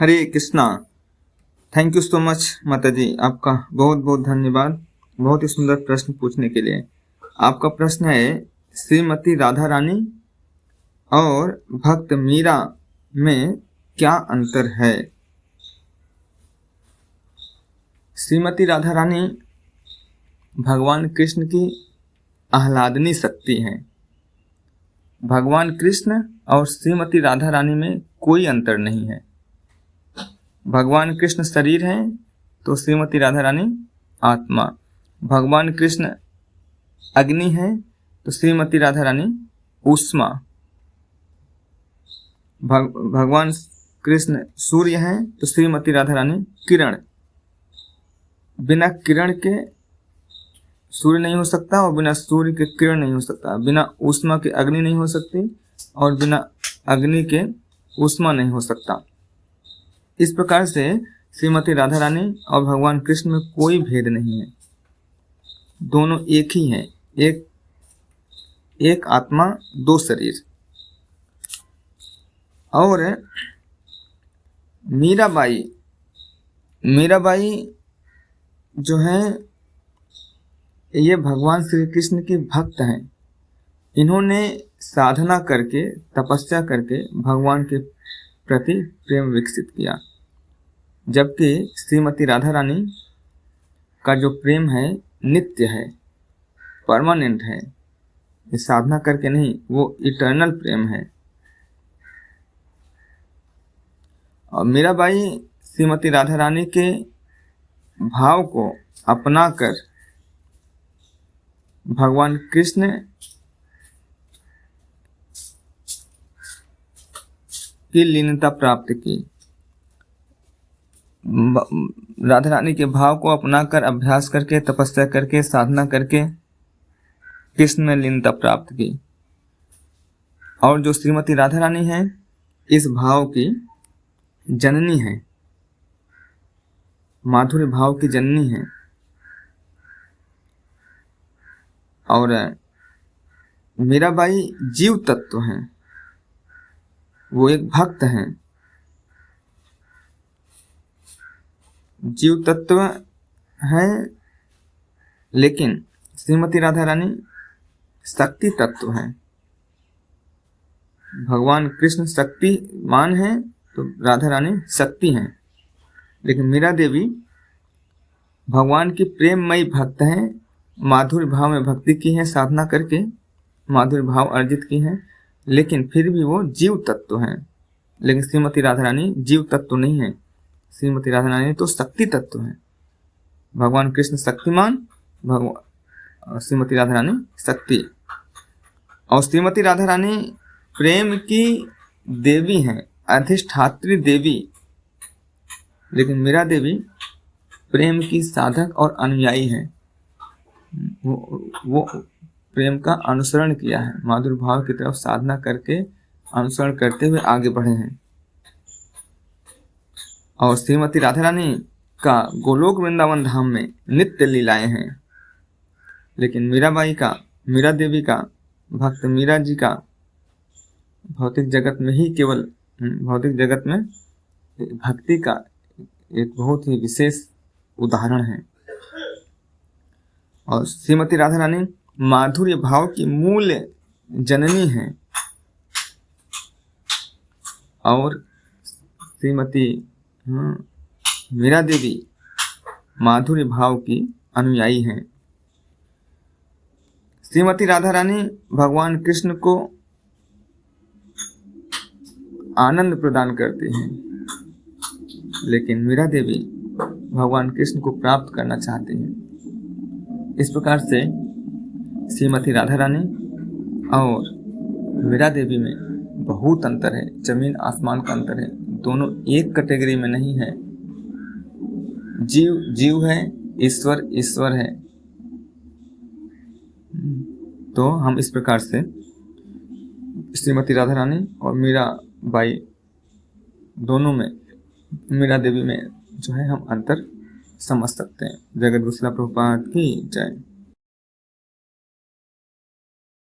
Hare Krishna. Thank you so much माता जी, आपका बहुत बहुत धन्यवाद बहुत ही सुंदर प्रश्न पूछने के लिए। आपका प्रश्न है श्रीमती राधा रानी और भक्त मीरा में क्या अंतर है। श्रीमती राधा रानी भगवान कृष्ण की आह्लादनी शक्ति है। भगवान कृष्ण और श्रीमती राधा रानी में कोई अंतर नहीं है। भगवान कृष्ण शरीर हैं तो श्रीमती राधा रानी आत्मा। भगवान कृष्ण अग्नि है तो श्रीमती राधा रानी ऊष्मा। भगवान कृष्ण सूर्य हैं तो श्रीमती राधा रानी किरण। बिना किरण के सूर्य नहीं हो सकता और बिना सूर्य के किरण नहीं हो सकता। बिना ऊष्मा के अग्नि नहीं हो सकती और बिना अग्नि के ऊष्मा नहीं हो सकता। इस प्रकार से श्रीमती राधा रानी और भगवान कृष्ण में कोई भेद नहीं है। दोनों एक ही हैं, एक आत्मा दो शरीर। और मीराबाई जो है ये भगवान श्री कृष्ण की भक्त हैं। इन्होंने साधना करके तपस्या करके भगवान के प्रति प्रेम विकसित किया, जबकि श्रीमती राधा रानी का जो प्रेम है नित्य है, परमानेंट है। ये साधना करके नहीं, वो इटर्नल प्रेम है। और मीराबाई श्रीमती राधा रानी के भाव को अपनाकर भगवान कृष्ण की लीनता प्राप्त की। राधा रानी के भाव को अपनाकर अभ्यास करके तपस्या करके साधना करके कृष्ण में लीनता प्राप्त की। और जो श्रीमती राधा रानी है इस भाव की जननी है, माधुर्य भाव की जननी है। और मीराबाई जीव तत्व हैं, वो एक भक्त हैं, जीव तत्व हैं। लेकिन श्रीमती राधा रानी शक्ति तत्व हैं। भगवान कृष्ण शक्तिमान हैं तो राधा रानी शक्ति हैं। लेकिन मीरा देवी भगवान की प्रेममयी भक्त हैं, माधुर्य भाव में भक्ति की है, साधना करके माधुर्य भाव अर्जित की है, लेकिन फिर भी वो जीव तत्व हैं। लेकिन श्रीमती राधा रानी जीव तत्व नहीं है। श्रीमती राधा रानी तो शक्ति तत्व है। भगवान कृष्ण शक्तिमान, श्रीमती राधा रानी शक्ति। और श्रीमती राधा रानी प्रेम की देवी हैं, अधिष्ठात्री देवी। लेकिन मीरा देवी प्रेम की साधक और अनुयायी हैं। वो प्रेम का अनुसरण किया है, माधुर्य भाव की तरफ साधना करके अनुसरण करते हुए आगे बढ़े हैं। और श्रीमती राधा रानी का गोलोक वृंदावन धाम में नित्य लीलाएं हैं। लेकिन मीरा देवी का, भक्त मीरा जी का भौतिक जगत में ही केवल भौतिक जगत में भक्ति का एक बहुत ही विशेष उदाहरण है। और श्रीमती राधा रानी माधुर्य भाव की मूल जननी है और श्रीमती मीरा देवी माधुर्य भाव की अनुयायी हैं। श्रीमती राधा रानी भगवान कृष्ण को आनंद प्रदान करती हैं, लेकिन मीरा देवी भगवान कृष्ण को प्राप्त करना चाहती हैं। इस प्रकार से श्रीमती राधा रानी और मीरा देवी में बहुत अंतर है, जमीन आसमान का अंतर है। दोनों एक कैटेगरी में नहीं है। जीव जीव है, ईश्वर ईश्वर है। तो हम इस प्रकार से श्रीमती राधा रानी और मीराबाई दोनों में, मीरा देवी में जो है हम अंतर समझ सकते हैं। जगत गुरु शिला प्रभुपाद की जय।